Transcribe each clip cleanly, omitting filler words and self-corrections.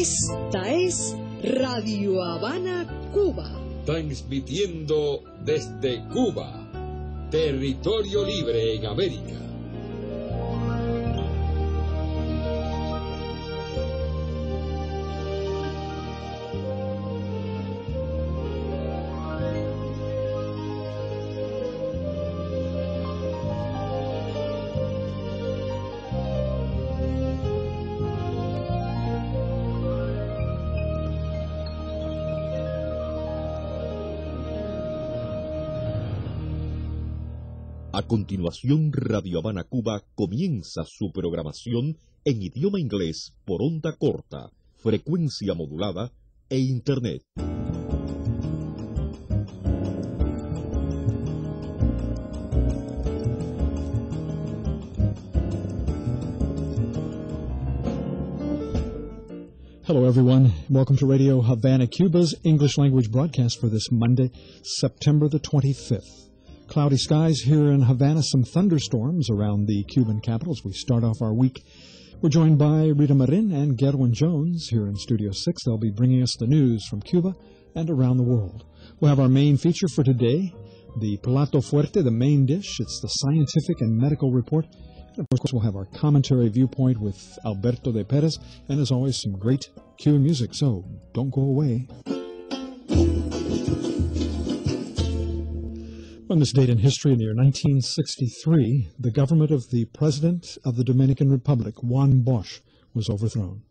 Esta es Radio Havana, Cuba. Transmitiendo desde Cuba, territorio libre en América. A continuación, Radio Havana Cuba comienza su programación en idioma inglés por onda corta, frecuencia modulada e Internet. Hello, everyone. Welcome to Radio Havana Cuba's English language broadcast for this Monday, September the 25th. Cloudy skies here in Havana, some thunderstorms around the Cuban capital as we start off our week. We're joined by Rita Marin and Gerwin Jones here in Studio 6. They'll be bringing us the news from Cuba and around the world. We'll have our main feature for today, the Plato Fuerte, the main dish. It's the scientific and medical report. And of course, we'll have our commentary viewpoint with Alberto de Perez, and as always, some great Cuban music, so don't go away. On this date in history, in the year 1963, the government of the President of the Dominican Republic, Juan Bosch, was overthrown.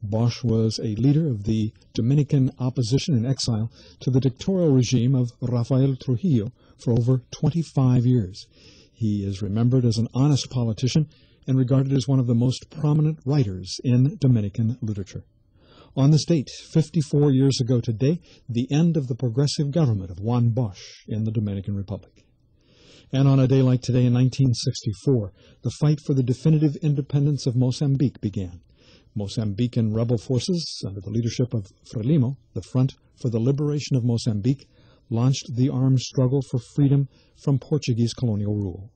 Bosch was a leader of the Dominican opposition in exile to the dictatorial regime of Rafael Trujillo for over 25 years. He is remembered as an honest politician and regarded as one of the most prominent writers in Dominican literature. On this date, 54 years ago today, the end of the progressive government of Juan Bosch in the Dominican Republic. And on a day like today in 1964, the fight for the definitive independence of Mozambique began. Mozambican rebel forces, under the leadership of Frelimo, the Front for the Liberation of Mozambique, launched the armed struggle for freedom from Portuguese colonial rule.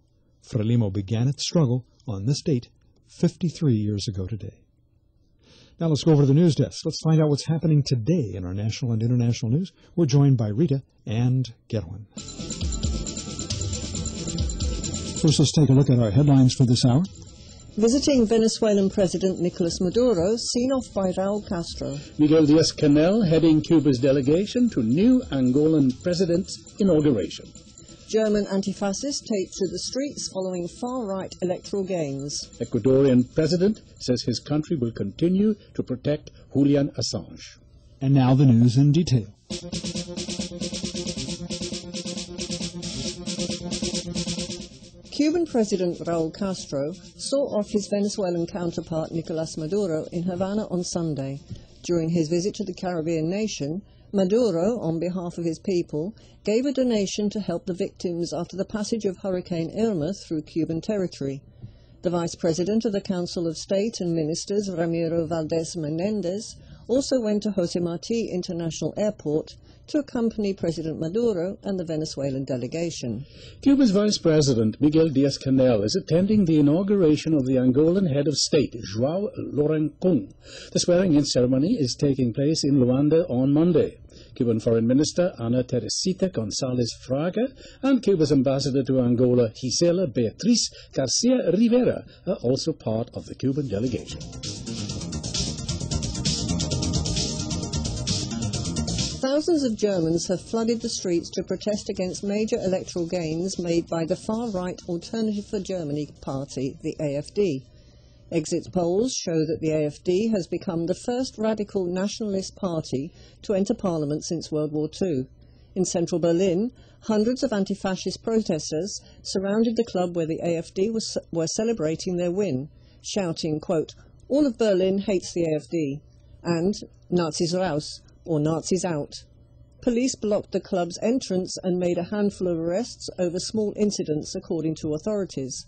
Frelimo began its struggle on this date 53 years ago today. Now let's go over to the news desk. Let's find out what's happening today in our national and international news. We're joined by Rita and Gerwin. First, let's take a look at our headlines for this hour. Visiting Venezuelan President Nicolas Maduro, seen off by Raul Castro. Miguel Díaz-Canel heading Cuba's delegation to new Angolan president's inauguration. German anti-fascists take to the streets following far-right electoral gains. Ecuadorian president says his country will continue to protect Julian Assange. And now the news in detail. Cuban President Raul Castro saw off his Venezuelan counterpart Nicolas Maduro in Havana on Sunday. During his visit to the Caribbean nation, Maduro, on behalf of his people, gave a donation to help the victims after the passage of Hurricane Irma through Cuban territory. The Vice President of the Council of State and Ministers, Ramiro Valdés Menéndez, also went to José Martí International Airport to accompany President Maduro and the Venezuelan delegation. Cuba's Vice President, Miguel Díaz-Canel, is attending the inauguration of the Angolan head of state, João Lourenço. The swearing-in ceremony is taking place in Luanda on Monday. Cuban Foreign Minister Ana Teresita González Fraga and Cuba's ambassador to Angola, Gisela Beatriz Garcia Rivera, are also part of the Cuban delegation. Thousands of Germans have flooded the streets to protest against major electoral gains made by the far-right Alternative for Germany party, the AfD. Exit polls show that the AfD has become the first radical nationalist party to enter parliament since World War II. In central Berlin, hundreds of anti-fascist protesters surrounded the club where the AfD were celebrating their win, shouting, quote, "All of Berlin hates the AfD," and "Nazis raus," or Nazis out. Police blocked the club's entrance and made a handful of arrests over small incidents, according to authorities.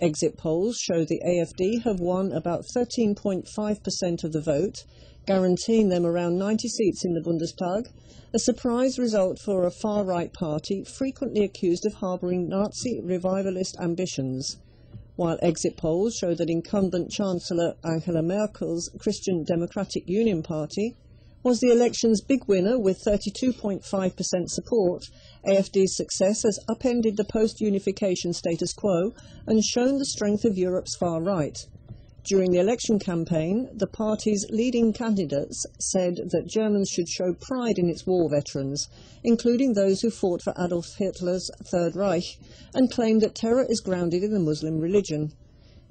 Exit polls show the AfD have won about 13.5% of the vote, guaranteeing them around 90 seats in the Bundestag, a surprise result for a far-right party frequently accused of harbouring Nazi revivalist ambitions. while exit polls show that incumbent Chancellor Angela Merkel's Christian Democratic Union Party was the election's big winner with 32.5% support. AfD's success has upended the post-unification status quo and shown the strength of Europe's far right. During the election campaign, the party's leading candidates said that Germans should show pride in its war veterans, including those who fought for Adolf Hitler's Third Reich, and claimed that terror is grounded in the Muslim religion.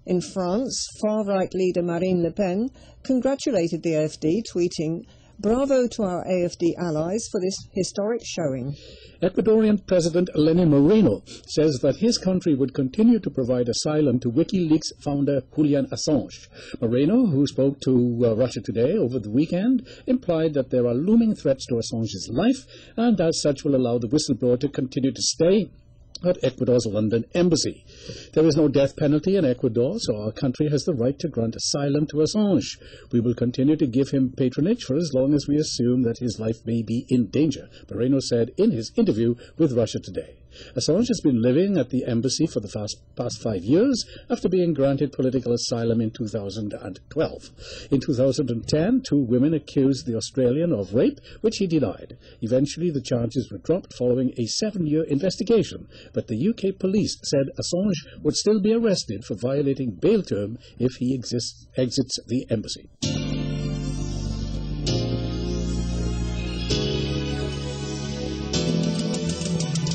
In France, far-right leader Marine Le Pen congratulated the AfD, tweeting, "Bravo to our AfD allies for this historic showing." Ecuadorian President Lenin Moreno says that his country would continue to provide asylum to WikiLeaks founder Julian Assange. Moreno, who spoke to Russia Today over the weekend, implied that there are looming threats to Assange's life and as such will allow the whistleblower to continue to stay at Ecuador's London embassy. There is no death penalty in Ecuador, so our country has the right to grant asylum to Assange. We will continue to give him patronage for as long as we assume that his life may be in danger, Moreno said in his interview with Russia Today. Assange has been living at the embassy for the past 5 years after being granted political asylum in 2012. In 2010, 2 women accused the Australian of rape, which he denied. Eventually, the charges were dropped following a 7-year investigation, but the UK police said Assange would still be arrested for violating bail term if he exits the embassy.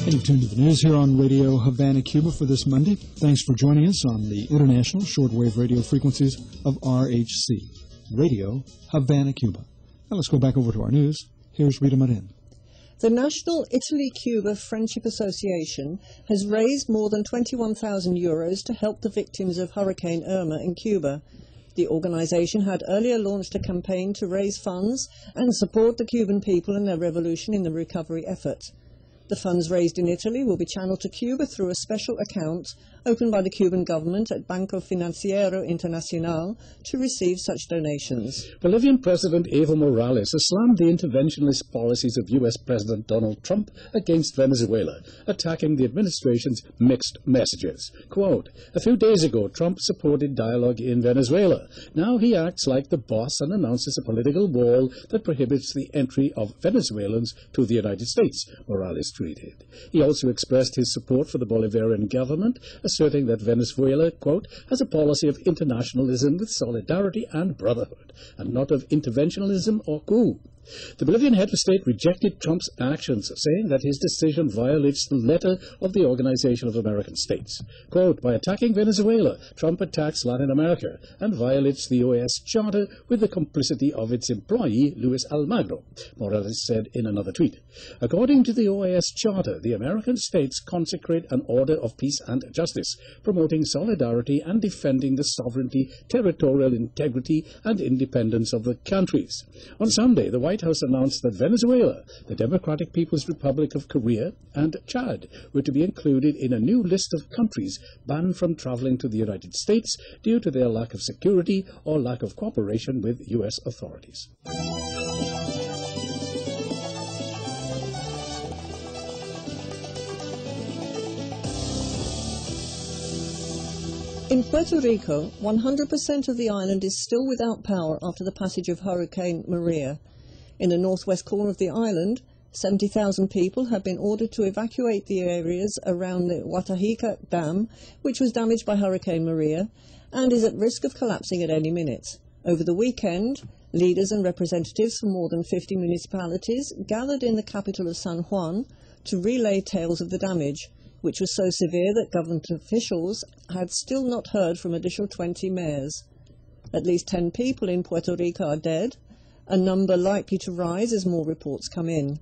And you've tuned to the news here on Radio Havana, Cuba for this Monday. Thanks for joining us on the international shortwave radio frequencies of RHC, Radio Havana, Cuba. Now let's go back over to our news. Here's Rita Marin. The National Italy-Cuba Friendship Association has raised more than 21,000 euros to help the victims of Hurricane Irma in Cuba. The organization had earlier launched a campaign to raise funds and support the Cuban people in their revolution in the recovery effort. The funds raised in Italy will be channeled to Cuba through a special account opened by the Cuban government at Banco Financiero Internacional to receive such donations. Bolivian President Evo Morales has slammed the interventionist policies of U.S. President Donald Trump against Venezuela, attacking the administration's mixed messages. Quote, "A few days ago, Trump supported dialogue in Venezuela. Now he acts like the boss and announces a political wall that prohibits the entry of Venezuelans to the United States," Morales tweeted. He also expressed his support for the Bolivarian government, asserting that Venezuela, quote, "has a policy of internationalism with solidarity and brotherhood, and not of interventionism or coup." The Bolivian head of state rejected Trump's actions, saying that his decision violates the letter of the Organization of American States. Quote, "By attacking Venezuela, Trump attacks Latin America and violates the OAS Charter with the complicity of its employee, Luis Almagro," Morales said in another tweet. According to the OAS Charter, the American states consecrate an order of peace and justice, promoting solidarity and defending the sovereignty, territorial integrity, and independence of the countries. On Sunday, the White House announced that Venezuela, the Democratic People's Republic of Korea, and Chad were to be included in a new list of countries banned from traveling to the United States due to their lack of security or lack of cooperation with U.S. authorities. In Puerto Rico, 100% of the island is still without power after the passage of Hurricane Maria. In the northwest corner of the island, 70,000 people have been ordered to evacuate the areas around the Guatajica Dam, which was damaged by Hurricane Maria and is at risk of collapsing at any minute. Over the weekend, leaders and representatives from more than 50 municipalities gathered in the capital of San Juan to relay tales of the damage, which was so severe that government officials had still not heard from additional 20 mayors. At least 10 people in Puerto Rico are dead, a number likely to rise as more reports come in.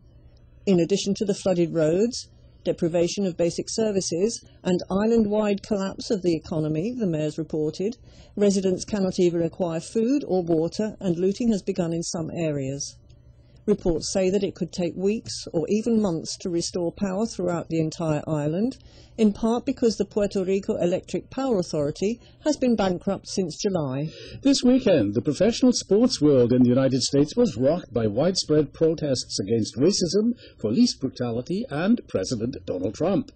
In addition to the flooded roads, deprivation of basic services, and island-wide collapse of the economy, the mayors reported, residents cannot even acquire food or water, and looting has begun in some areas. Reports say that it could take weeks or even months to restore power throughout the entire island, in part because the Puerto Rico Electric Power Authority has been bankrupt since July. This weekend, the professional sports world in the United States was rocked by widespread protests against racism, police brutality, and President Donald Trump.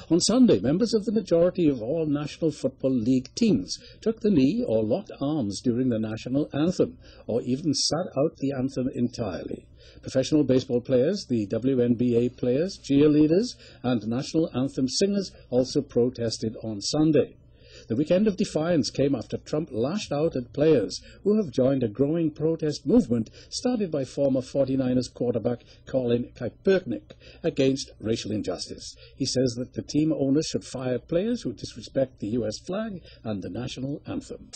On Sunday, members of the majority of all National Football League teams took the knee or locked arms during the national anthem, or even sat out the anthem entirely. Professional baseball players, the WNBA players, cheerleaders, and national anthem singers also protested on Sunday. The weekend of defiance came after Trump lashed out at players who have joined a growing protest movement started by former 49ers quarterback Colin Kaepernick against racial injustice. He says that the team owners should fire players who disrespect the U.S. flag and the national anthem.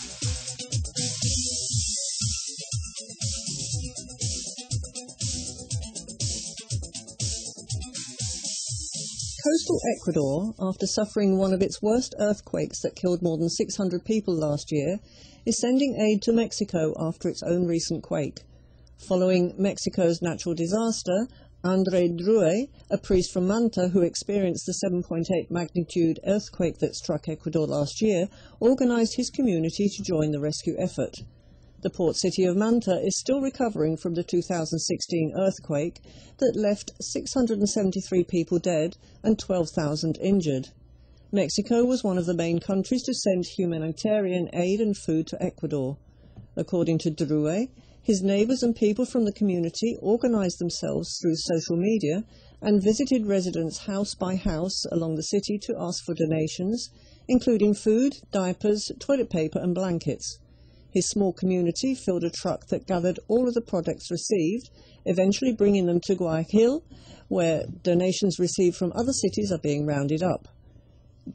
Coastal Ecuador, after suffering one of its worst earthquakes that killed more than 600 people last year, is sending aid to Mexico after its own recent quake. Following Mexico's natural disaster, André Drue, a priest from Manta who experienced the 7.8 magnitude earthquake that struck Ecuador last year, organized his community to join the rescue effort. The port city of Manta is still recovering from the 2016 earthquake that left 673 people dead and 12,000 injured. Mexico was one of the main countries to send humanitarian aid and food to Ecuador. According to Drue, his neighbors and people from the community organized themselves through social media and visited residents house by house along the city to ask for donations, including food, diapers, toilet paper and blankets. His small community filled a truck that gathered all of the products received, eventually bringing them to Guayaquil, where donations received from other cities are being rounded up.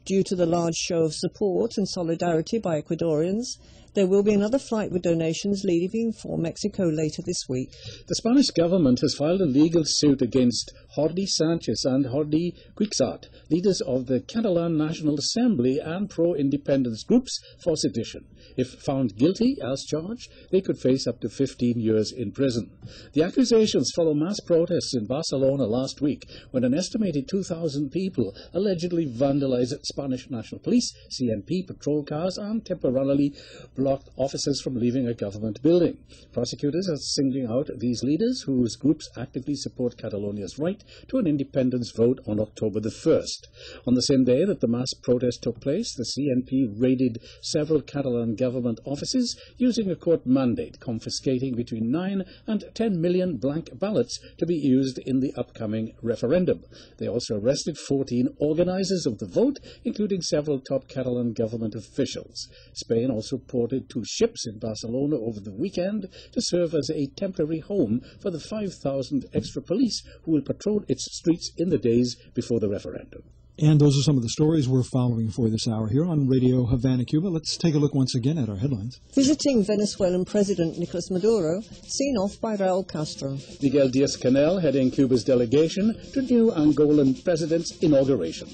Due to the large show of support and solidarity by Ecuadorians, there will be another flight with donations leaving for Mexico later this week. The Spanish government has filed a legal suit against Jordi Sanchez and Jordi Cuixart, leaders of the Catalan National Assembly and pro-independence groups, for sedition. If found guilty, as charged, they could face up to 15 years in prison. The accusations follow mass protests in Barcelona last week, when an estimated 2,000 people allegedly vandalized Spanish National Police, CNP patrol cars, and temporarily blocked officers from leaving a government building. Prosecutors are singling out these leaders, whose groups actively support Catalonia's right to an independence vote on October the 1st. On the same day that the mass protest took place, the CNP raided several Catalan government offices using a court mandate confiscating between 9 and 10 million blank ballots to be used in the upcoming referendum. They also arrested 14 organizers of the vote, including several top Catalan government officials. Spain also ported 2 ships in Barcelona over the weekend to serve as a temporary home for the 5,000 extra police who will patrol its streets in the days before the referendum. And those are some of the stories we're following for this hour here on Radio Havana, Cuba. Let's take a look once again at our headlines. Visiting Venezuelan President Nicolas Maduro, seen off by Raul Castro. Miguel Diaz-Canel heading Cuba's delegation to new Angolan president's inauguration.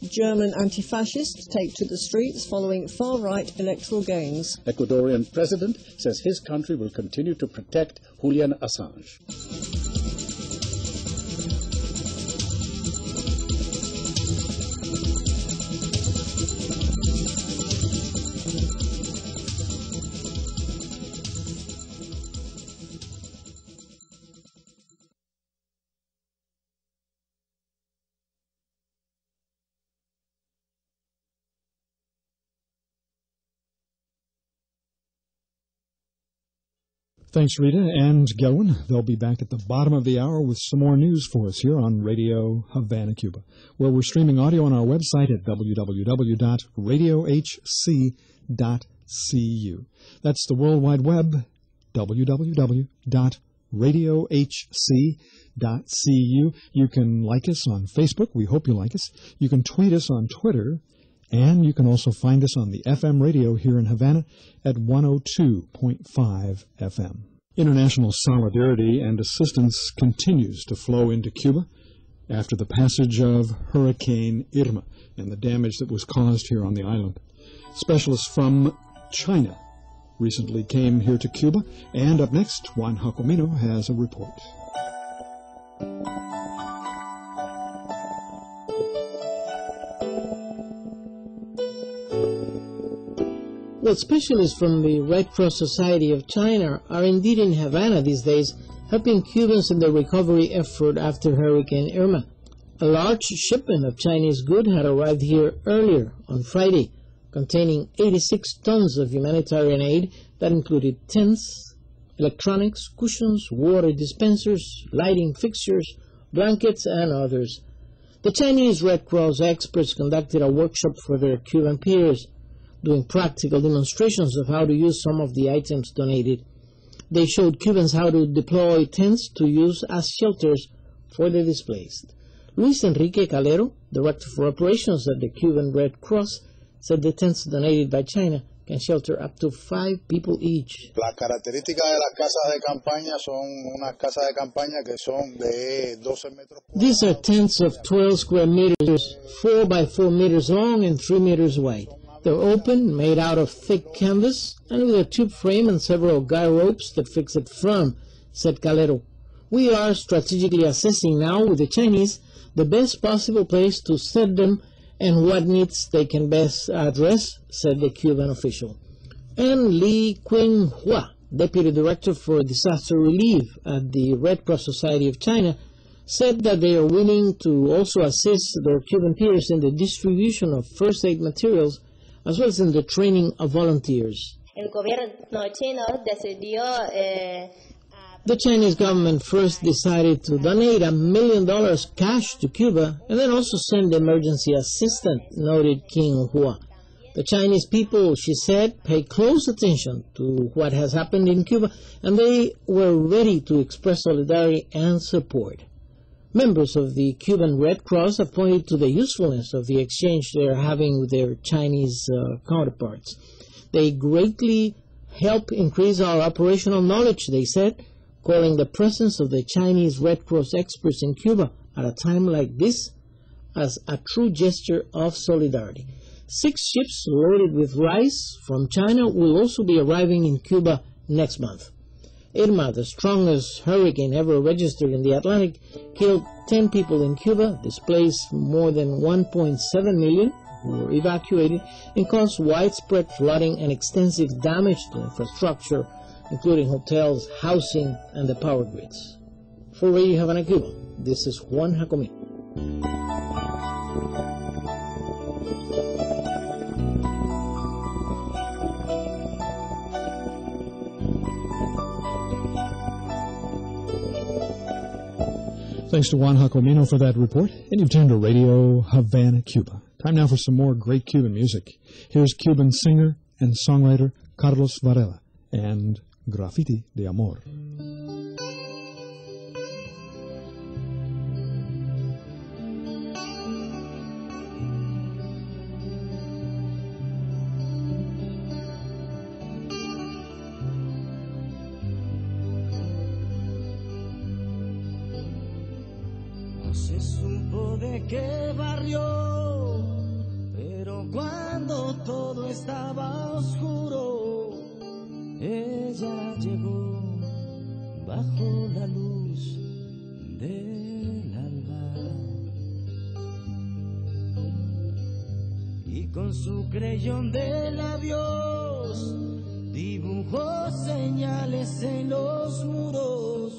German anti-fascists take to the streets following far-right electoral gains. Ecuadorian president says his country will continue to protect Julian Assange. Thanks, Rita and Gelwin. They'll be back at the bottom of the hour with some more news for us here on Radio Havana, Cuba, where we're streaming audio on our website at www.radiohc.cu. That's the World Wide Web, www.radiohc.cu. You can like us on Facebook. We hope you like us. You can tweet us on Twitter. And you can also find us on the FM radio here in Havana at 102.5 FM. International solidarity and assistance continues to flow into Cuba after the passage of Hurricane Irma and the damage that was caused here on the island. Specialists from China recently came here to Cuba, and up next, Juan Jacomino has a report. Well, specialists from the Red Cross Society of China are indeed in Havana these days, helping Cubans in the recovery effort after Hurricane Irma. A large shipment of Chinese goods had arrived here earlier on Friday, containing 86 tons of humanitarian aid that included tents, electronics, cushions, water dispensers, lighting fixtures, blankets, and others. The Chinese Red Cross experts conducted a workshop for their Cuban peers, doing practical demonstrations of how to use some of the items donated. They showed Cubans how to deploy tents to use as shelters for the displaced. Luis Enrique Calero, Director for Operations at the Cuban Red Cross, said the tents donated by China can shelter up to 5 people each. Las características de las casas de campaña son unas casas de campaña que son de 12 metros. These are tents of 12 square meters, 4 by 4 meters long and 3 meters wide. They're open, made out of thick canvas, and with a tube frame and several guy ropes that fix it firm, said Calero. We are strategically assessing now with the Chinese the best possible place to set them and what needs they can best address, said the Cuban official. And Li Qinghua, Deputy Director for Disaster Relief at the Red Cross Society of China, said that they are willing to also assist their Cuban peers in the distribution of first aid materials as well as in the training of volunteers. The Chinese government first decided to donate $1 million cash to Cuba and then also send emergency assistance, noted Qinghua. The Chinese people, she said, pay close attention to what has happened in Cuba, and they were ready to express solidarity and support. Members of the Cuban Red Cross have pointed to the usefulness of the exchange they are having with their Chinese counterparts. They greatly help increase our operational knowledge, they said, calling the presence of the Chinese Red Cross experts in Cuba at a time like this as a true gesture of solidarity. 6 ships loaded with rice from China will also be arriving in Cuba next month. Irma, the strongest hurricane ever registered in the Atlantic, killed 10 people in Cuba, displaced more than 1.7 million who were evacuated, and caused widespread flooding and extensive damage to infrastructure, including hotels, housing, and the power grids. For Radio Havana Cuba, this is Juan Jacomín. Thanks to Juan Jacomino for that report. And you've tuned to Radio Havana, Cuba. Time now for some more great Cuban music. Here's Cuban singer and songwriter Carlos Varela and Graffiti de Amor. Se supo de qué barrio, pero cuando todo estaba oscuro, ella llegó bajo la luz del alba y con su creyón de labios dibujó señales en los muros,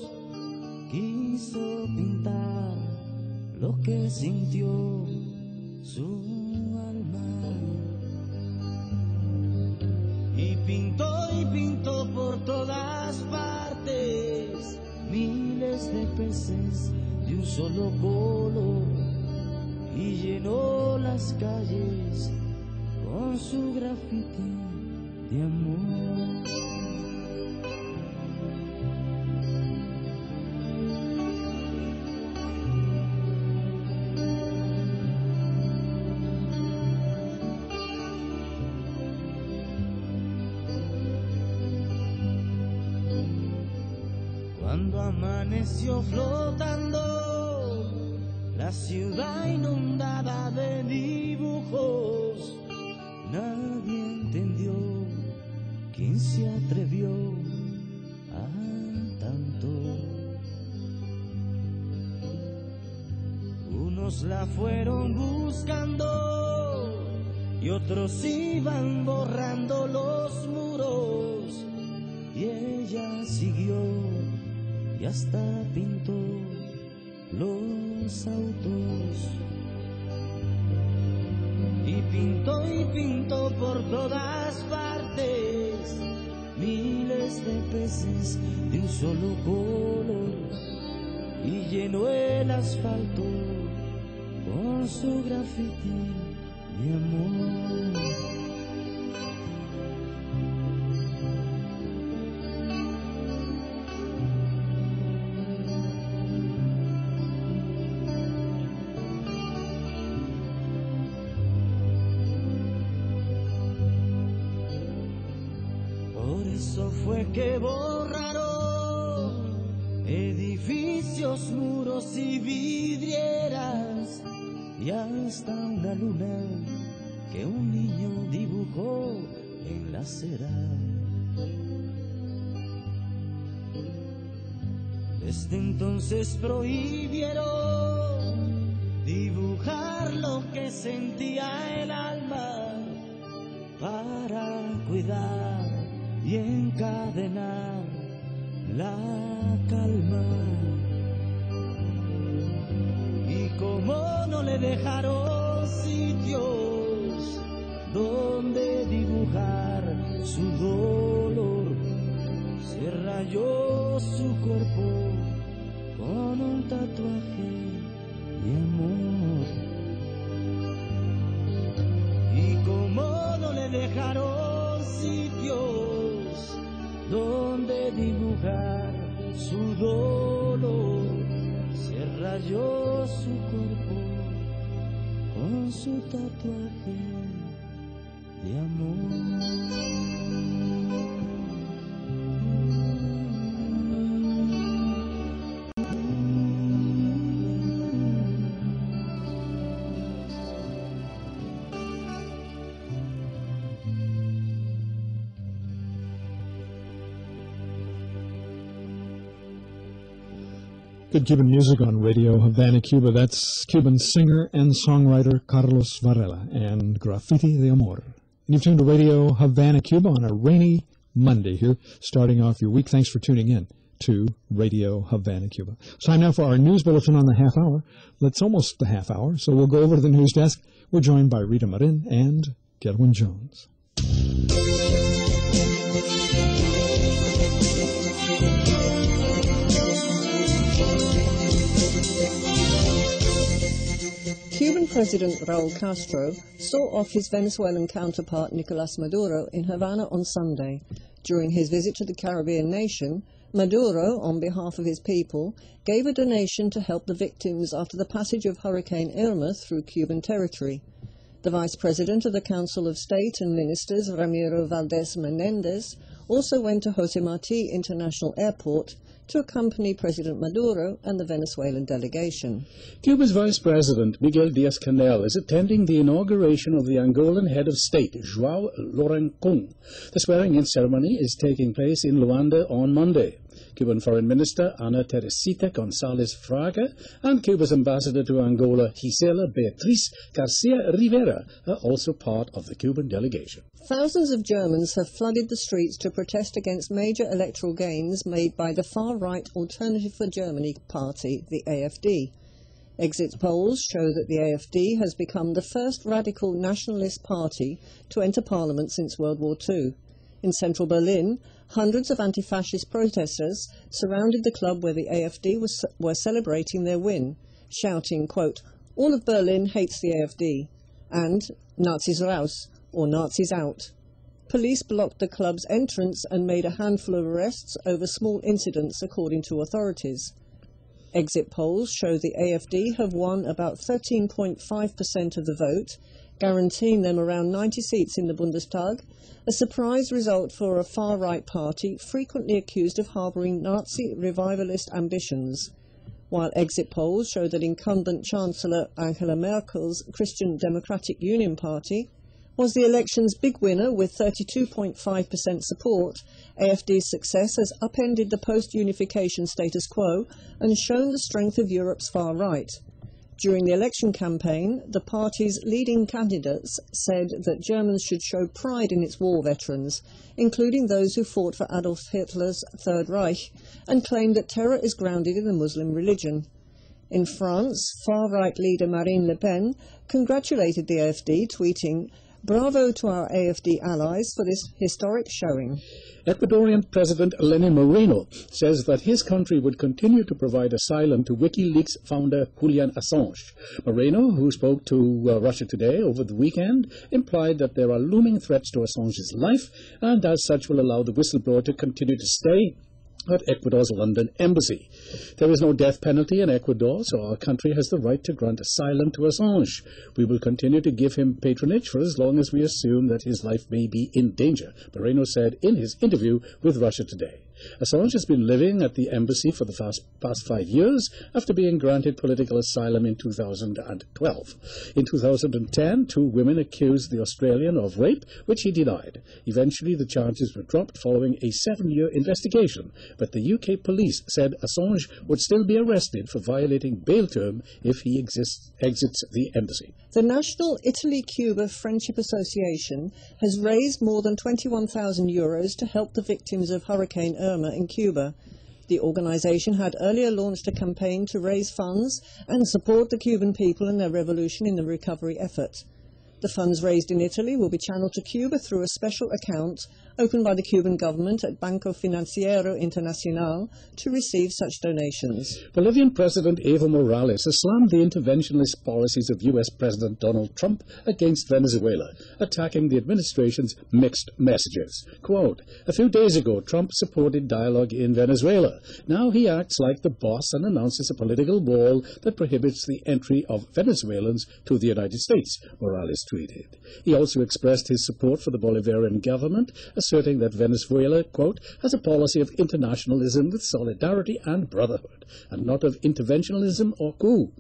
quiso pintar lo que sintió su alma y pintó por todas partes miles de peces de un solo color y llenó las calles con su grafiti de amor. Cuando amaneció flotando la ciudad inundada de dibujos, nadie entendió quién se atrevió a tanto. Unos la fueron buscando y otros iban borrando los muros y ella siguió y hasta pintó los los autos. Y pintó por todas partes miles de peces de un solo color, y llenó el asfalto con su grafiti de amor. Por eso fue que borraron edificios, muros y vidrieras, y hasta una luna que un niño dibujó en la acera. Desde entonces prohibieron dibujar lo que sentía el alma, para cuidar y encadenar la calma. Y como no le dejaron sitios donde dibujar su dolor, se rayó su cuerpo con un tatuaje de amor. Y como no le dejaron sitios donde dibujar su dolor, se rayó su cuerpo con su tatuaje de amor. Good Cuban music on Radio Havana, Cuba. That's Cuban singer and songwriter Carlos Varela and Graffiti de Amor. And you've tuned to Radio Havana, Cuba on a rainy Monday here, starting off your week. Thanks for tuning in to Radio Havana, Cuba. It's time now for our news bulletin on the half hour. That's almost the half hour, so we'll go over to the news desk. We're joined by Rita Marin and Gerwin Jones. Cuban President Raúl Castro saw off his Venezuelan counterpart Nicolás Maduro in Havana on Sunday. During his visit to the Caribbean nation, Maduro, on behalf of his people, gave a donation to help the victims after the passage of Hurricane Irma through Cuban territory. The Vice President of the Council of State and Ministers, Ramiro Valdés Menéndez, also went to José Martí International Airport to accompany President Maduro and the Venezuelan delegation. Cuba's Vice President, Miguel Díaz-Canel, is attending the inauguration of the Angolan head of state, João Lourenço. The swearing-in ceremony is taking place in Luanda on Monday. Cuban Foreign Minister Ana Teresita González Fraga and Cuba's ambassador to Angola, Gisela Beatriz Garcia Rivera, are also part of the Cuban delegation. Thousands of Germans have flooded the streets to protest against major electoral gains made by the far-right Alternative for Germany party, the AfD. Exit polls show that the AfD has become the first radical nationalist party to enter parliament since World War II. In central Berlin, hundreds of anti-fascist protesters surrounded the club where the AfD were celebrating their win, shouting, quote, "All of Berlin hates the AfD," and "Nazis raus," or Nazis out. Police blocked the club's entrance and made a handful of arrests over small incidents, according to authorities. Exit polls show the AfD have won about 13.5% of the vote, guaranteeing them around 90 seats in the Bundestag, a surprise result for a far-right party frequently accused of harbouring Nazi revivalist ambitions. While exit polls show that incumbent Chancellor Angela Merkel's Christian Democratic Union Party was the election's big winner with 32.5% support, AfD's success has upended the post-unification status quo and shown the strength of Europe's far right. During the election campaign, the party's leading candidates said that Germans should show pride in its war veterans, including those who fought for Adolf Hitler's Third Reich, and claimed that terror is grounded in the Muslim religion. In France, far-right leader Marine Le Pen congratulated the AfD, tweeting, "Bravo to our AfD allies for this historic showing." Ecuadorian President Lenin Moreno says that his country would continue to provide asylum to WikiLeaks founder Julian Assange. Moreno, who spoke to Russia Today over the weekend, implied that there are looming threats to Assange's life and as such will allow the whistleblower to continue to stay at Ecuador's London embassy. There is no death penalty in Ecuador, so our country has the right to grant asylum to Assange. We will continue to give him patronage for as long as we assume that his life may be in danger, Moreno said in his interview with Russia Today. Assange has been living at the embassy for the past 5 years after being granted political asylum in 2012. In 2010, 2 women accused the Australian of rape, which he denied. Eventually, the charges were dropped following a 7-year investigation, but the UK police said Assange would still be arrested for violating bail term if he exits the embassy. The National Italy-Cuba Friendship Association has raised more than €21,000 to help the victims of Hurricane Irma in Cuba. The organization had earlier launched a campaign to raise funds and support the Cuban people in their revolution in the recovery effort. The funds raised in Italy will be channeled to Cuba through a special account opened by the Cuban government at Banco Financiero Internacional to receive such donations. Bolivian President Evo Morales has slammed the interventionist policies of U.S. President Donald Trump against Venezuela, attacking the administration's mixed messages. Quote, "A few days ago, Trump supported dialogue in Venezuela. Now he acts like the boss and announces a political wall that prohibits the entry of Venezuelans to the United States," Morales tweeted. He also expressed his support for the Bolivarian government, asserting that Venezuela, quote, "has a policy of internationalism with solidarity and brotherhood, and not of interventionism or coup."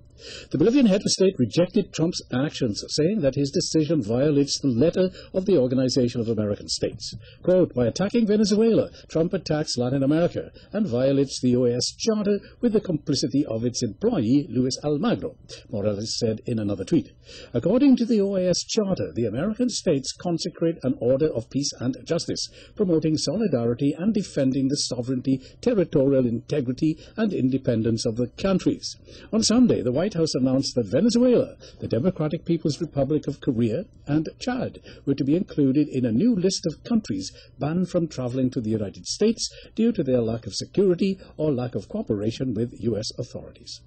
The Bolivian head of state rejected Trump's actions, saying that his decision violates the letter of the Organization of American States. Quote, "By attacking Venezuela, Trump attacks Latin America and violates the OAS Charter with the complicity of its employee, Luis Almagro," Morales said in another tweet. According to the OAS Charter, the American states consecrate an order of peace and justice, promoting solidarity and defending the sovereignty, territorial integrity, and independence of the countries. On Sunday, the White House announced that Venezuela, the Democratic People's Republic of Korea, and Chad were to be included in a new list of countries banned from traveling to the United States due to their lack of security or lack of cooperation with U.S. authorities.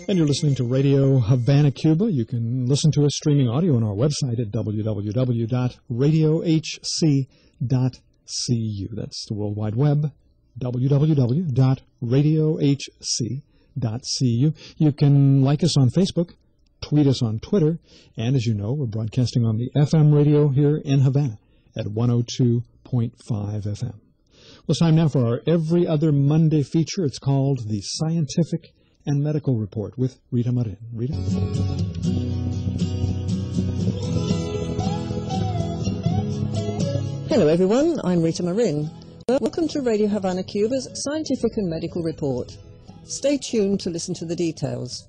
And you're listening to Radio Havana, Cuba. You can listen to us streaming audio on our website at www.radiohc.cu. That's the World Wide Web, www.radiohc.cu. You can like us on Facebook, tweet us on Twitter, and as you know, we're broadcasting on the FM radio here in Havana at 102.5 FM. Well, it's time now for our Every Other Monday feature. It's called The Scientific and Medical Report with Rita Marin. Rita? Hello everyone, I'm Rita Marin. Welcome to Radio Havana Cuba's Scientific and Medical Report. Stay tuned to listen to the details.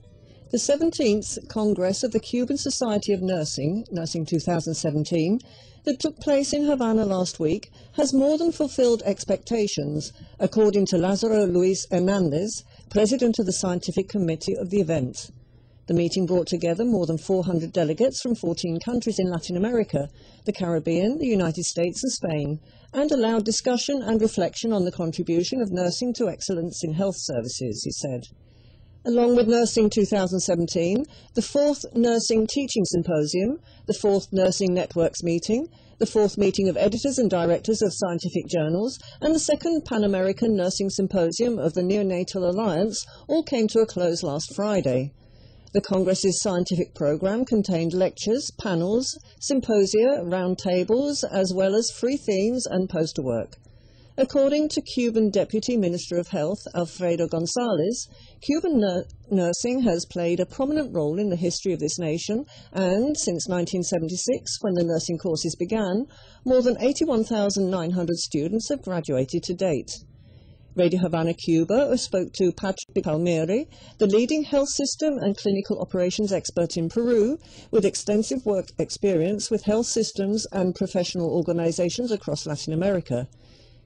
The 17th Congress of the Cuban Society of Nursing, Nursing 2017, that took place in Havana last week has more than fulfilled expectations, according to Lázaro Luis Hernández, President of the Scientific Committee of the event. The meeting brought together more than 400 delegates from 14 countries in Latin America, the Caribbean, the United States and Spain, and allowed discussion and reflection on the contribution of nursing to excellence in health services, he said. Along with Nursing 2017, the 4th Nursing Teaching Symposium, the 4th Nursing Networks meeting, the 4th meeting of editors and directors of scientific journals, and the 2nd Pan-American Nursing Symposium of the Neonatal Alliance all came to a close last Friday. The Congress's scientific program contained lectures, panels, symposia, roundtables, as well as free themes and poster work. According to Cuban Deputy Minister of Health, Alfredo González, Cuban nursing has played a prominent role in the history of this nation, and since 1976, when the nursing courses began, more than 81,900 students have graduated to date. Radio Havana Cuba spoke to Patrick Palmieri, the leading health system and clinical operations expert in Peru, with extensive work experience with health systems and professional organizations across Latin America.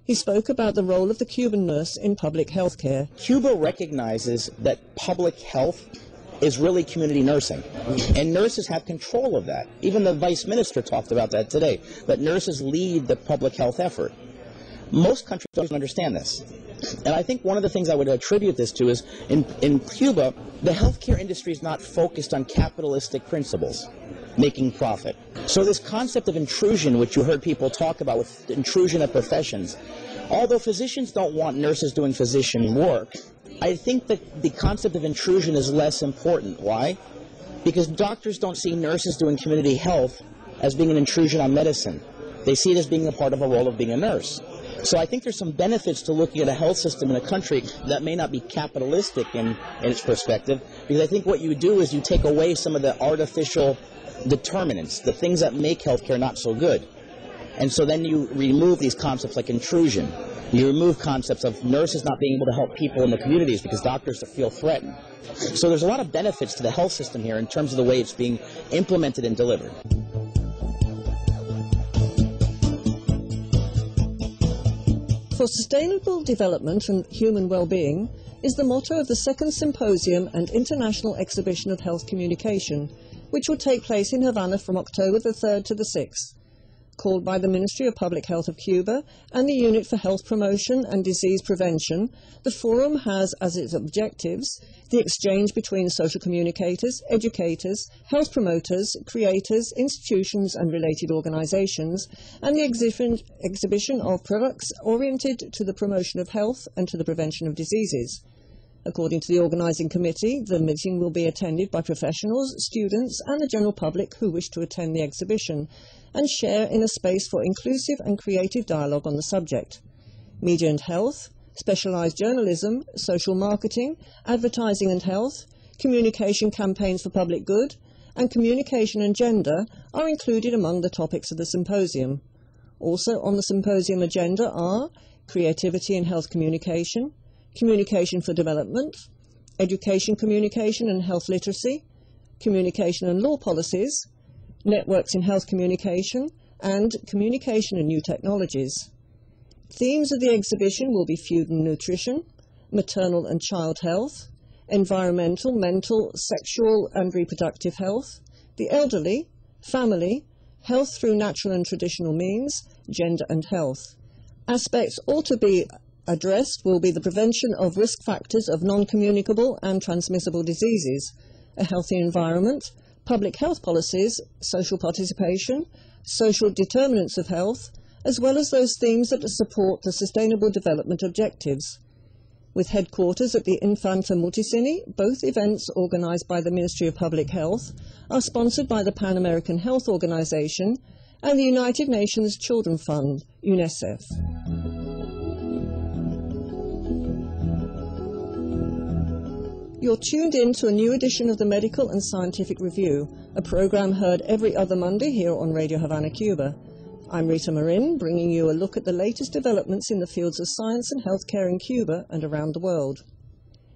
He spoke about the role of the Cuban nurse in public health care. Cuba recognizes that public health is really community nursing, and nurses have control of that. Even the vice minister talked about that today, that nurses lead the public health effort. Most countries don't understand this. And I think one of the things I would attribute this to is in Cuba, the healthcare industry is not focused on capitalistic principles, making profit. So this concept of intrusion, which you heard people talk about with intrusion of professions, although physicians don't want nurses doing physician work, I think that the concept of intrusion is less important. Why? Because doctors don't see nurses doing community health as being an intrusion on medicine. They see it as being a part of a role of being a nurse. So I think there's some benefits to looking at a health system in a country that may not be capitalistic in its perspective, because I think what you do is you take away some of the artificial determinants, the things that make healthcare not so good. And so then you remove these concepts like intrusion. You remove concepts of nurses not being able to help people in the communities because doctors feel threatened. So there's a lot of benefits to the health system here in terms of the way it's being implemented and delivered. For sustainable development and human well-being is the motto of the second Symposium and International Exhibition of Health Communication, which will take place in Havana from October the 3rd to the 6th. Called by the Ministry of Public Health of Cuba and the Unit for Health Promotion and Disease Prevention, the forum has as its objectives the exchange between social communicators, educators, health promoters, creators, institutions and related organizations, and the exhibition of products oriented to the promotion of health and to the prevention of diseases. According to the organizing committee, the meeting will be attended by professionals, students and the general public who wish to attend the exhibition and share in a space for inclusive and creative dialogue on the subject. Media and health, specialized journalism, social marketing, advertising and health, communication campaigns for public good, and communication and gender are included among the topics of the symposium. Also on the symposium agenda are creativity in health communication, communication for development, education communication and health literacy, communication and law policies, networks in health communication, and communication and new technologies. Themes of the exhibition will be food and nutrition, maternal and child health, environmental, mental, sexual and reproductive health, the elderly, family, health through natural and traditional means, gender and health. Aspects all to be addressed will be the prevention of risk factors of non-communicable and transmissible diseases, a healthy environment, public health policies, social participation, social determinants of health, as well as those themes that support the Sustainable Development Objectives. With headquarters at the Infanta Multicine, both events organized by the Ministry of Public Health are sponsored by the Pan American Health Organization and the United Nations Children Fund, UNICEF. You're tuned in to a new edition of the Medical and Scientific Review, a program heard every other Monday here on Radio Havana Cuba. I'm Rita Marin, bringing you a look at the latest developments in the fields of science and healthcare in Cuba and around the world.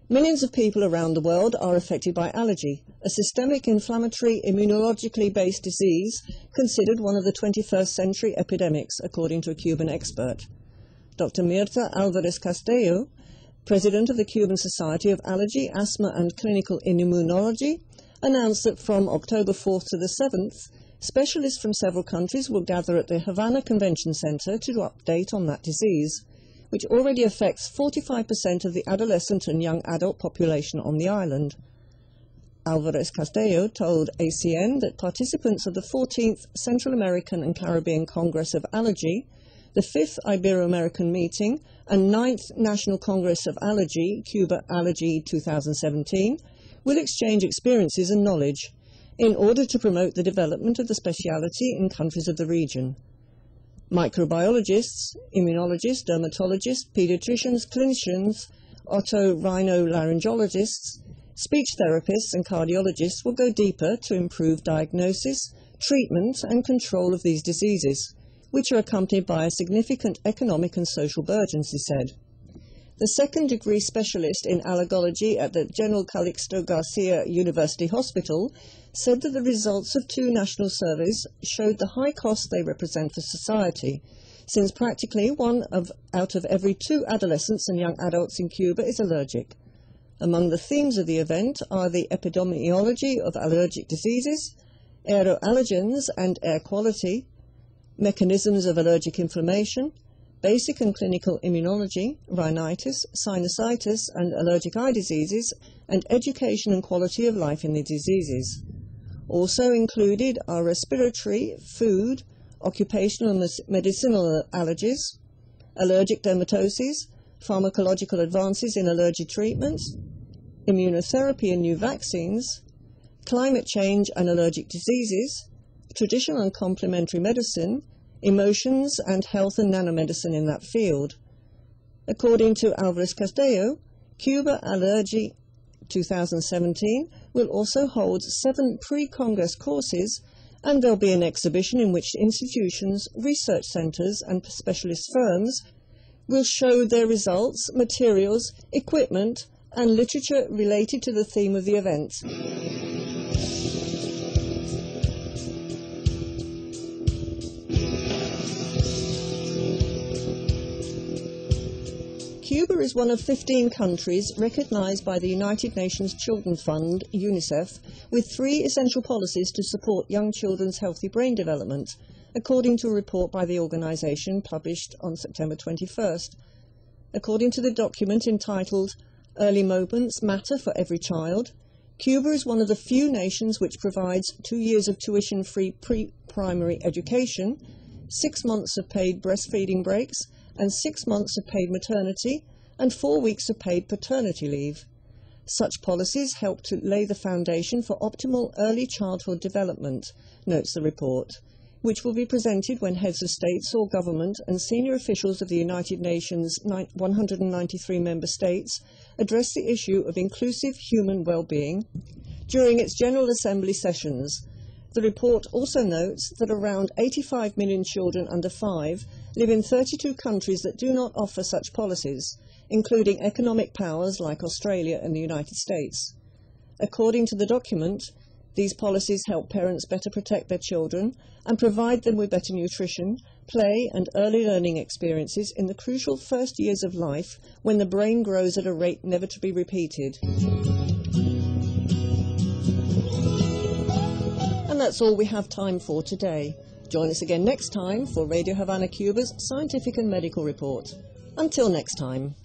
Millions of people around the world are affected by allergy, a systemic inflammatory immunologically based disease considered one of the 21st century epidemics, according to a Cuban expert. Dr. Mirta Alvarez Castillo, President of the Cuban Society of Allergy, Asthma and Clinical Immunology, announced that from October 4th to the 7th, specialists from several countries will gather at the Havana Convention Center to update on that disease, which already affects 45% of the adolescent and young adult population on the island. Alvarez Castillo told ACN that participants of the 14th Central American and Caribbean Congress of Allergy, the 5th Ibero-American Meeting, and 9th National Congress of Allergy, Cuba Allergy 2017, will exchange experiences and knowledge in order to promote the development of the speciality in countries of the region. Microbiologists, immunologists, dermatologists, pediatricians, clinicians, otorhinolaryngologists, speech therapists and cardiologists will go deeper to improve diagnosis, treatment and control of these diseases, which are accompanied by a significant economic and social burdens, he said. The second-degree specialist in allergology at the General Calixto Garcia University Hospital said that the results of 2 national surveys showed the high cost they represent for society, since practically 1 out of every 2 adolescents and young adults in Cuba is allergic. Among the themes of the event are the epidemiology of allergic diseases, aeroallergens and air quality, mechanisms of allergic inflammation, basic and clinical immunology, rhinitis, sinusitis and allergic eye diseases, and education and quality of life in the diseases. Also included are respiratory, food, occupational and medicinal allergies, allergic dermatoses, pharmacological advances in allergy treatments, immunotherapy and new vaccines, climate change and allergic diseases, traditional and complementary medicine, emotions and health and nanomedicine in that field. According to Alvarez Castillo, Cuba Allergy 2017 will also hold 7 pre-Congress courses, and there'll be an exhibition in which institutions, research centers and specialist firms will show their results, materials, equipment and literature related to the theme of the event. Cuba is one of 15 countries recognized by the United Nations Children's Fund, UNICEF, with 3 essential policies to support young children's healthy brain development, according to a report by the organization published on September 21st. According to the document entitled Early Moments Matter for Every Child, Cuba is one of the few nations which provides 2 years of tuition-free pre-primary education, 6 months of paid breastfeeding breaks, and 6 months of paid maternity and 4 weeks of paid paternity leave. Such policies help to lay the foundation for optimal early childhood development, notes the report, which will be presented when heads of states or government and senior officials of the United Nations 193 member states address the issue of inclusive human well-being during its General Assembly sessions. The report also notes that around 85 million children under 5 live in 32 countries that do not offer such policies, including economic powers like Australia and the United States. According to the document, these policies help parents better protect their children and provide them with better nutrition, play and early learning experiences in the crucial first years of life when the brain grows at a rate never to be repeated. And that's all we have time for today. Join us again next time for Radio Havana Cuba's Scientific and Medical Report. Until next time.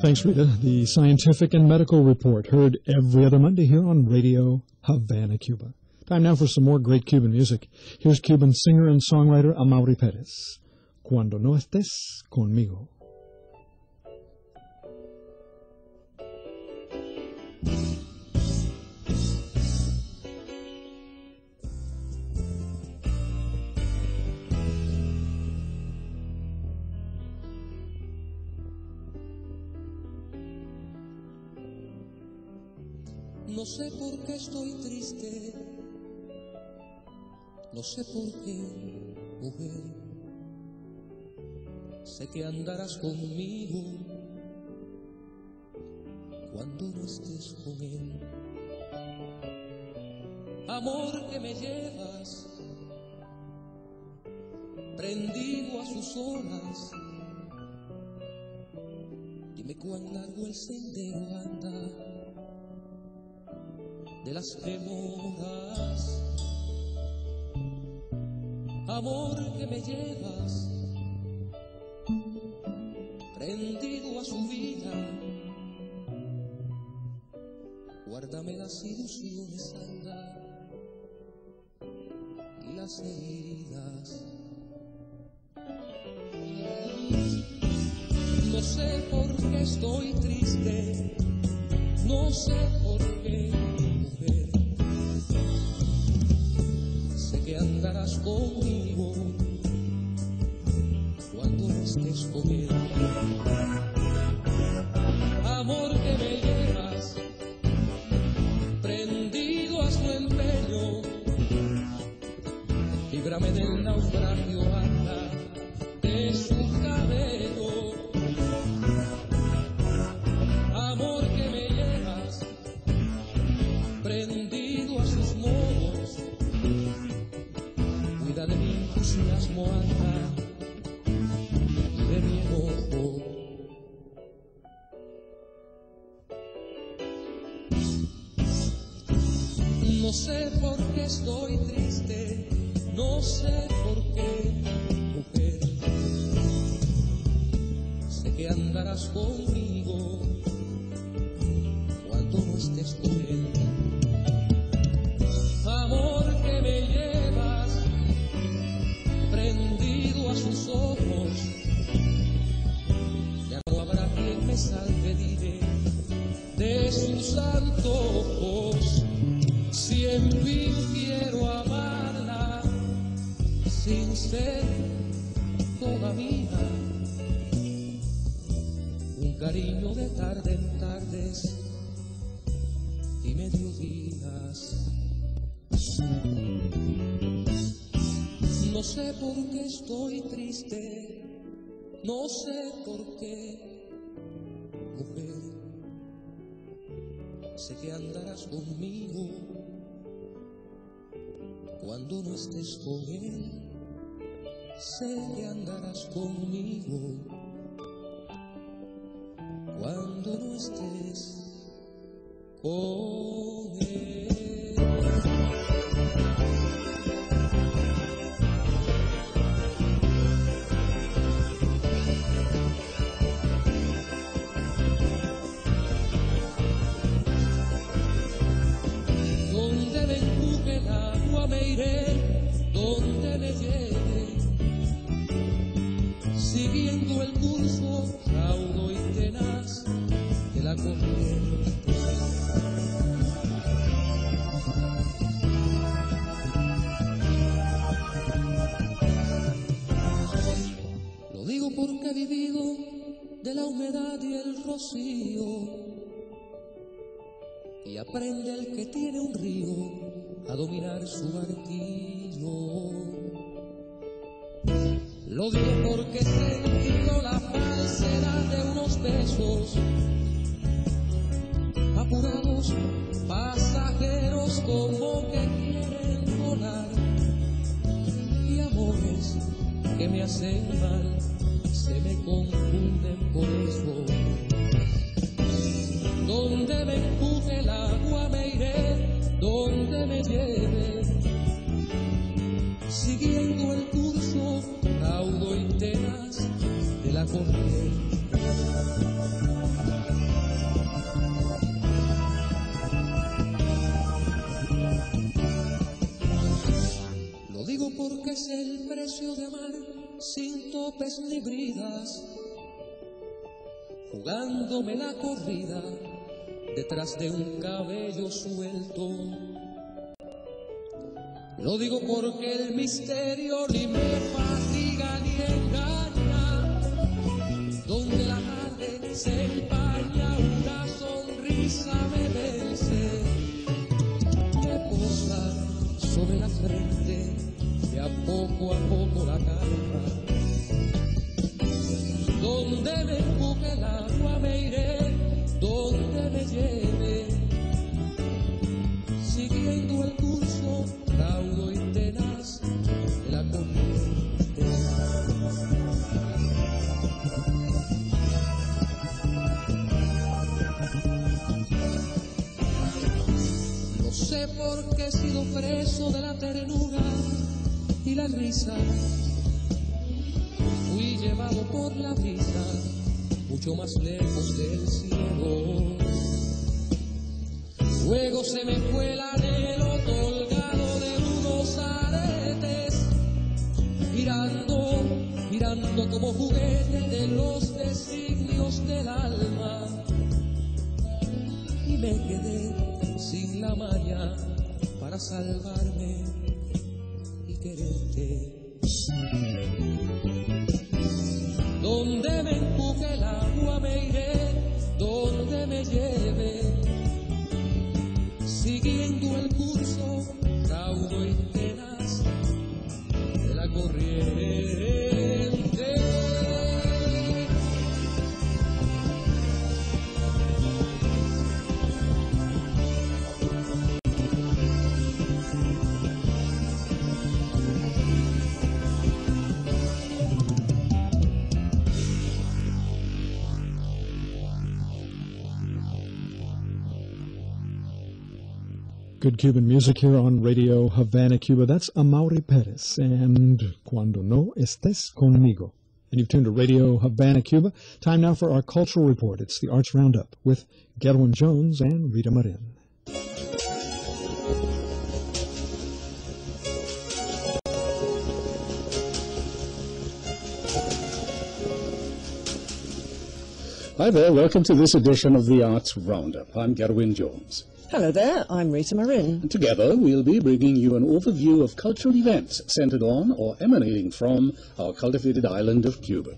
Thanks, Rita. The Scientific and Medical Report, heard every other Monday here on Radio Havana, Cuba. Time now for some more great Cuban music. Here's Cuban singer and songwriter Amaury Pérez. Cuando no estés conmigo. No sé por qué estoy triste, no sé por qué, mujer. Sé que andarás conmigo cuando no estés con él. Amor que me llevas prendido a sus olas. Dime cuán largo el sendero anda de las demoras. Amor que me llevas prendido a su vida. Guárdame las ilusiones, anda, y las heridas. No sé por qué estoy triste, no sé por qué, mujer. Sé que andarás conmigo cuando no estés con él. No sé por qué estoy triste, no sé por qué, mujer. Sé que andarás conmigo cuando no estés con él. Amor que me llevas prendido a sus ojos, ya no habrá quien me salve, diré, de sus antojos. Si en fin quiero amarla sin ser toda mía, un cariño de tarde en tardes y mediodías. No sé por qué estoy triste, no sé por qué, mujer. Sé que andarás conmigo cuando no estés con él. Sé que andarás conmigo cuando no estés con él. Donde me empuje el agua me iré, donde me lleve, siguiendo el curso raudo y tenaz de la corriente. Lo digo porque he vivido de la humedad y el rocío, y aprende el que tiene un río a dominar su barquillo. Lo digo porque he sentido la falsedad de unos besos apurados, pasajeros como que quieren volar, y amores que me hacen mal, se me confunden por eso. Donde me empuje el agua me iré, donde me lleve, siguiendo el curso raudo y tenaz de la corriente. Lo digo porque es el precio de amar sin topes ni bridas, jugándome la corrida detrás de un cabello suelto. Lo digo porque el misterio ni me fatiga ni engaña, donde la tarde se empaña, una sonrisa me vence, me posa sobre la frente, de a poco la calma. Donde me empuje el agua me iré, donde me lleve, siguiendo el curso raudo y tenaz de la corriente. No sé por qué he sido preso de la ternura y la risa, fui llevado por la brisa mucho más lejos del cielo. Luego se me fue el anhelo colgado de unos aretes, mirando como juguete de los designios del alma, y me quedé sin la maña para salvarme y quererte. Donde me empuje el agua me iré, donde me lleve, siguiendo el curso raudo y tenaz de la corriente. Good Cuban music here on Radio Havana, Cuba. That's Amaury Perez and Cuando No Estés Conmigo. And you've tuned to Radio Havana, Cuba. Time now for our cultural report. It's the Arts Roundup with Gerwin Jones and Rita Marin. Hi there, welcome to this edition of the Arts Roundup. I'm Gerwin Jones. Hello there, I'm Rita Marin. And together we'll be bringing you an overview of cultural events centered on or emanating from our cultivated island of Cuba.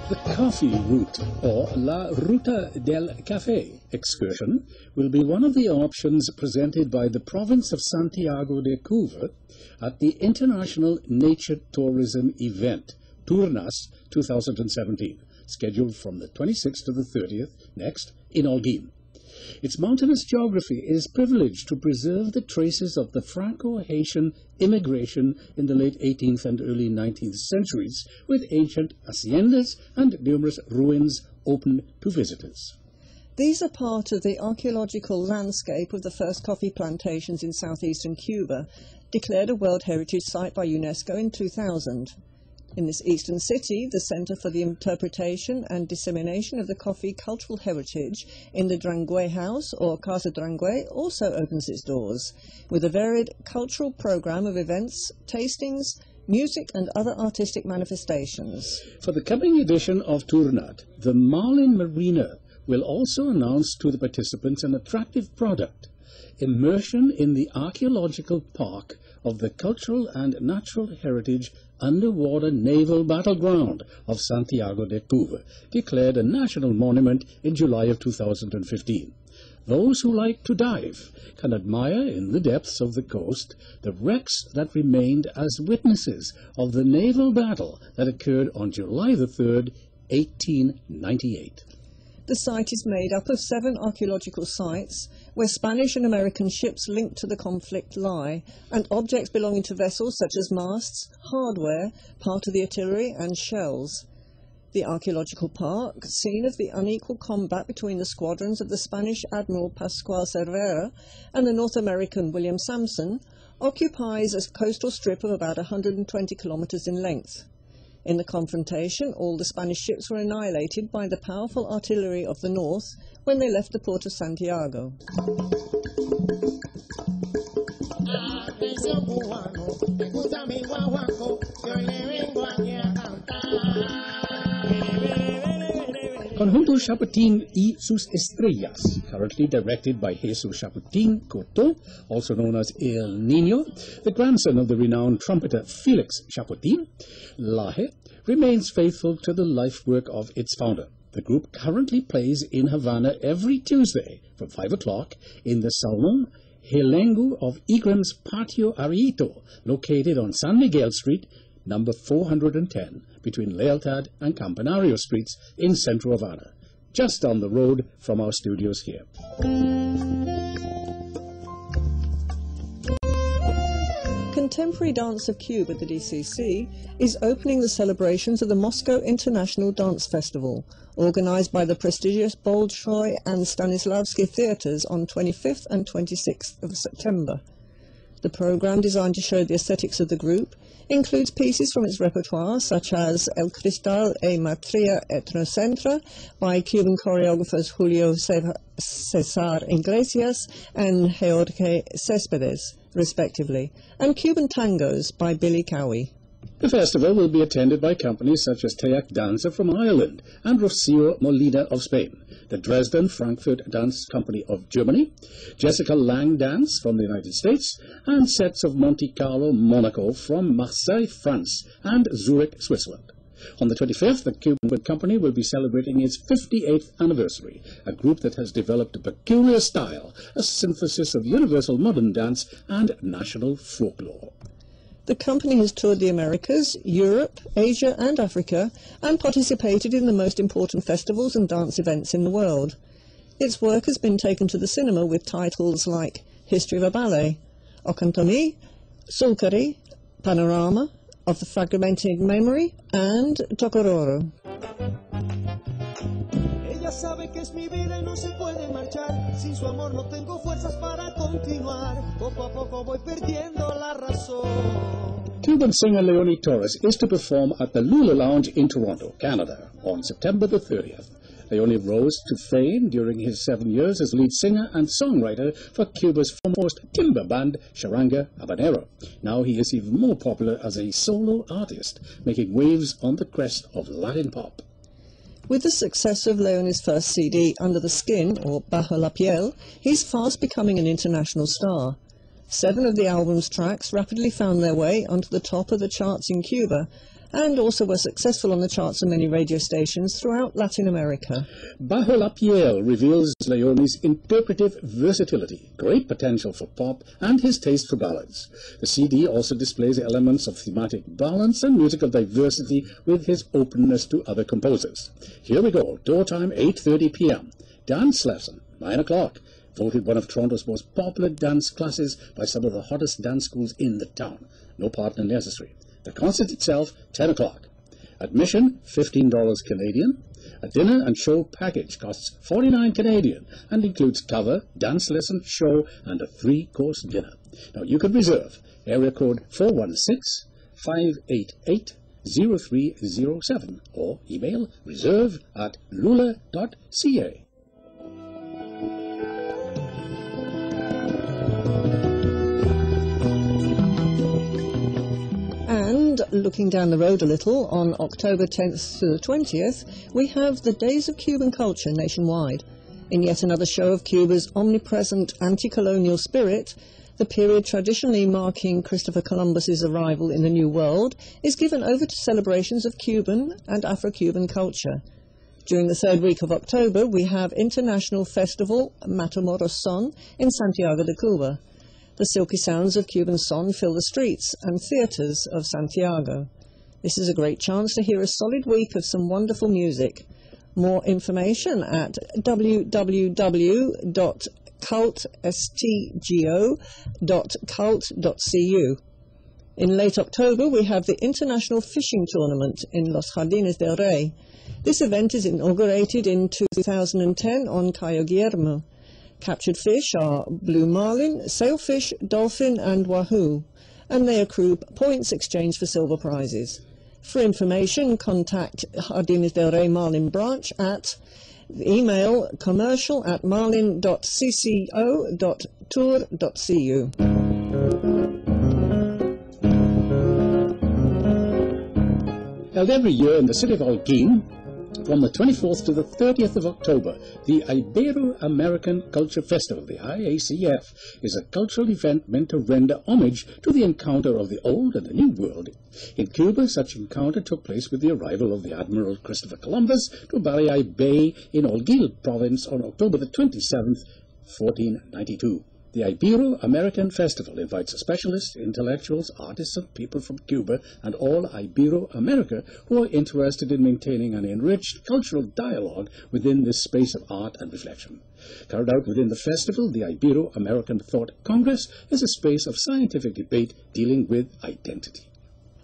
The Coffee Route, or La Ruta del Café excursion, will be one of the options presented by the province of Santiago de Cuba at the International Nature Tourism Event, Turnas 2017, scheduled from the 26th to the 30th next in Holguin. Its mountainous geography is privileged to preserve the traces of the Franco-Haitian immigration in the late 18th and early 19th centuries, with ancient haciendas and numerous ruins open to visitors. These are part of the archaeological landscape of the first coffee plantations in southeastern Cuba, declared a World Heritage Site by UNESCO in 2000. In this eastern city, the Center for the Interpretation and Dissemination of the Coffee Cultural Heritage in the Drangue House, or Casa Drangue, also opens its doors, with a varied cultural program of events, tastings, music and other artistic manifestations. For the coming edition of Turnat, the Marlin Marina will also announce to the participants an attractive product: immersion in the archaeological park of the cultural and natural heritage underwater naval battleground of Santiago de Cuba, declared a national monument in July of 2015. Those who like to dive can admire in the depths of the coast the wrecks that remained as witnesses of the naval battle that occurred on July the 3rd, 1898. The site is made up of 7 archaeological sites where Spanish and American ships linked to the conflict lie, and objects belonging to vessels such as masts, hardware, part of the artillery and shells. The archaeological park, scene of the unequal combat between the squadrons of the Spanish Admiral Pascual Cervera and the North American William Sampson, occupies a coastal strip of about 120 kilometers in length. In the confrontation, all the Spanish ships were annihilated by the powerful artillery of the north when they left the port of Santiago. Conjunto Chapatín y sus Estrellas, currently directed by Jesus Chapatín Coto, also known as El Niño, the grandson of the renowned trumpeter Felix Chapatín Laje, remains faithful to the life work of its founder. The group currently plays in Havana every Tuesday from 5 o'clock in the Salon Helengu of Igram's Patio Arito, located on San Miguel Street, number 410, between Lealtad and Campanario Streets in central Havana, just down the road from our studios here. Contemporary Dance of Cuba, the DCC, is opening the celebrations of the Moscow International Dance Festival, organized by the prestigious Bolshoi and Stanislavski theaters on 25th and 26th of September. The program, designed to show the aesthetics of the group, includes pieces from its repertoire such as El Cristal e Matria Etnocentra by Cuban choreographers Julio Cesar Iglesias and Jorge Céspedes, respectively, and Cuban tangos by Billy Cowie. The festival will be attended by companies such as Teac Danza from Ireland and Rocío Molina of Spain, the Dresden Frankfurt Dance Company of Germany, Jessica Lang Dance from the United States, and sets of Monte Carlo, Monaco from Marseille, France, and Zurich, Switzerland. On the 25th, the Cuban company will be celebrating its 58th anniversary, a group that has developed a peculiar style, a synthesis of universal modern dance and national folklore. The company has toured the Americas, Europe, Asia and Africa, and participated in the most important festivals and dance events in the world. Its work has been taken to the cinema with titles like History of a Ballet, Okantomi, Sulkari, Panorama, of the Fragmented Memory and Tokororo. Ella sabe que es mi vida y no se puede marchar. Sin su amor no tengo fuerzas para continuar. Poco a poco voy perdiendo la razón. Cuban singer Leonie Torres is to perform at the Lula Lounge in Toronto, Canada, on September the 30th. Leonie rose to fame during his 7 years as lead singer and songwriter for Cuba's foremost timber band, Charanga Habanero. Now he is even more popular as a solo artist, making waves on the crest of Latin pop. With the success of Leonie's first CD, Under the Skin, or Bajo la Piel, he's fast becoming an international star. 7 of the album's tracks rapidly found their way onto the top of the charts in Cuba, and also were successful on the charts of many radio stations throughout Latin America. Bajo la Piel reveals Leonie's interpretive versatility, great potential for pop, and his taste for ballads. The CD also displays elements of thematic balance and musical diversity with his openness to other composers. Here we go, door time 8:30 p.m. Dance lesson, 9 o'clock. Voted one of Toronto's most popular dance classes by some of the hottest dance schools in the town. No partner necessary. The concert itself, 10 o'clock. Admission, $15 Canadian. A dinner and show package costs $49 Canadian and includes cover, dance lesson, show, and a 3-course dinner. Now you can reserve. Area code 416-588-0307 or email reserve@lula.ca. And looking down the road a little, on October 10th to the 20th, we have the Days of Cuban Culture nationwide. In yet another show of Cuba's omnipresent anti-colonial spirit, the period traditionally marking Christopher Columbus's arrival in the New World is given over to celebrations of Cuban and Afro-Cuban culture. During the 3rd week of October, we have International Festival Matamoros Son in Santiago de Cuba. The silky sounds of Cuban son fill the streets and theatres of Santiago. This is a great chance to hear a solid week of some wonderful music. More information at www.cultstgo.cult.cu. In late October, we have the International Fishing Tournament in Los Jardines del Rey. This event is inaugurated in 2010 on Cayo Guillermo. Captured fish are blue marlin, sailfish, dolphin and wahoo, and they accrue points exchanged for silver prizes. For information, contact Jardines del Rey Marlin branch at email commercial@marlin.cco.tour.cu. Held every year in the city of Holguín, from the 24th to the 30th of October, the Ibero-American Culture Festival, the IACF, is a cultural event meant to render homage to the encounter of the Old and the New World. In Cuba, such encounter took place with the arrival of the Admiral Christopher Columbus to Baleae Bay in Holguín province on October the 27th, 1492. The Ibero-American Festival invites specialists, intellectuals, artists and people from Cuba and all Ibero-America who are interested in maintaining an enriched cultural dialogue within this space of art and reflection. Carried out within the festival, the Ibero-American Thought Congress is a space of scientific debate dealing with identity.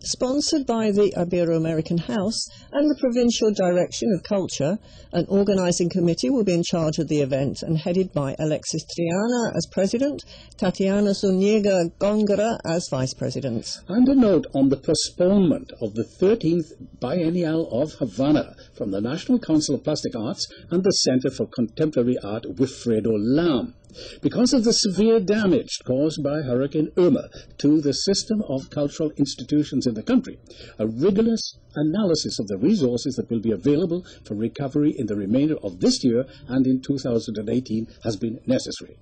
Sponsored by the Ibero-American House and the Provincial Direction of Culture, an organising committee will be in charge of the event and headed by Alexis Triana as President, Tatiana Zuniga Gongora as Vice President. And a note on the postponement of the 13th Biennial of Havana from the National Council of Plastic Arts and the Center for Contemporary Art Wilfredo Lam. Because of the severe damage caused by Hurricane Irma to the system of cultural institutions in the country, a rigorous analysis of the resources that will be available for recovery in the remainder of this year and in 2018 has been necessary.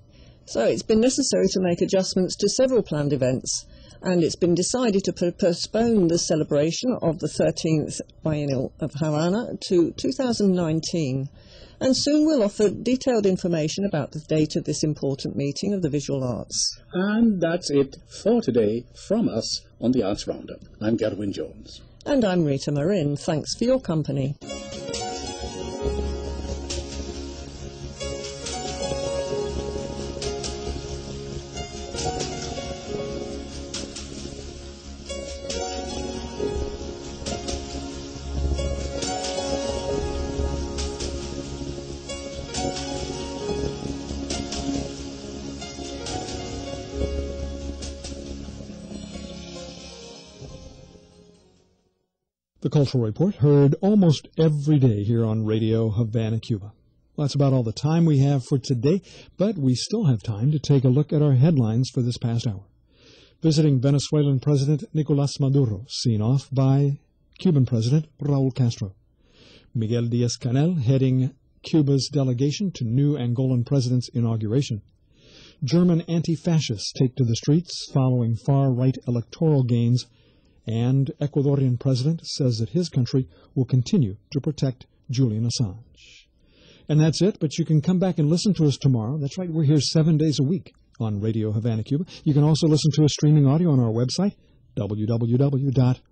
So it's been necessary to make adjustments to several planned events, and it's been decided to postpone the celebration of the 13th Biennial of Havana to 2019. And soon we'll offer detailed information about the date of this important meeting of the visual arts. And that's it for today from us on the Arts Roundup. I'm Gerwin Jones. And I'm Rita Marin. Thanks for your company. The Cultural Report, heard almost every day here on Radio Havana, Cuba. Well, that's about all the time we have for today, but we still have time to take a look at our headlines for this past hour. Visiting Venezuelan President Nicolás Maduro, seen off by Cuban President Raúl Castro. Miguel Díaz-Canel heading Cuba's delegation to new Angolan president's inauguration. German anti-fascists take to the streets following far-right electoral gains, and Ecuadorian president says that his country will continue to protect Julian Assange. And that's it, but you can come back and listen to us tomorrow. That's right, we're here 7 days a week on Radio Havana, Cuba. You can also listen to us streaming audio on our website, www.radiohc.cu.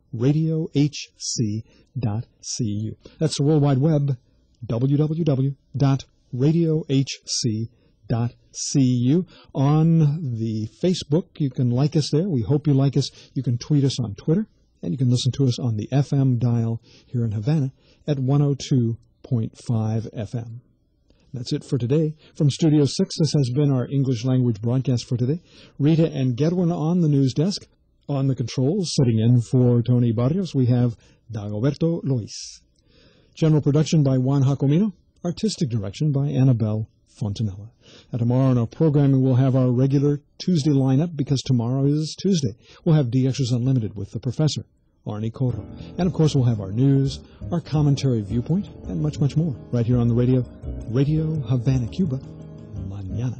That's the World Wide Web, www.radiohc.cu. On the Facebook, you can like us there. We hope you like us. You can tweet us on Twitter, and you can listen to us on the FM dial here in Havana at 102.5 FM. That's it for today. From Studio 6, this has been our English language broadcast for today. Rita and Gedwin on the news desk. On the controls, sitting in for Tony Barrios, we have Dagoberto Luis. General production by Juan Jacomino. Artistic direction by Annabelle Fontanella. And tomorrow in our programming, we'll have our regular Tuesday lineup because tomorrow is Tuesday. We'll have DXers Unlimited with the professor, Arnie Coro. And, of course, we'll have our news, our commentary viewpoint, and much, much more right here on the radio. Radio Havana, Cuba. Mañana.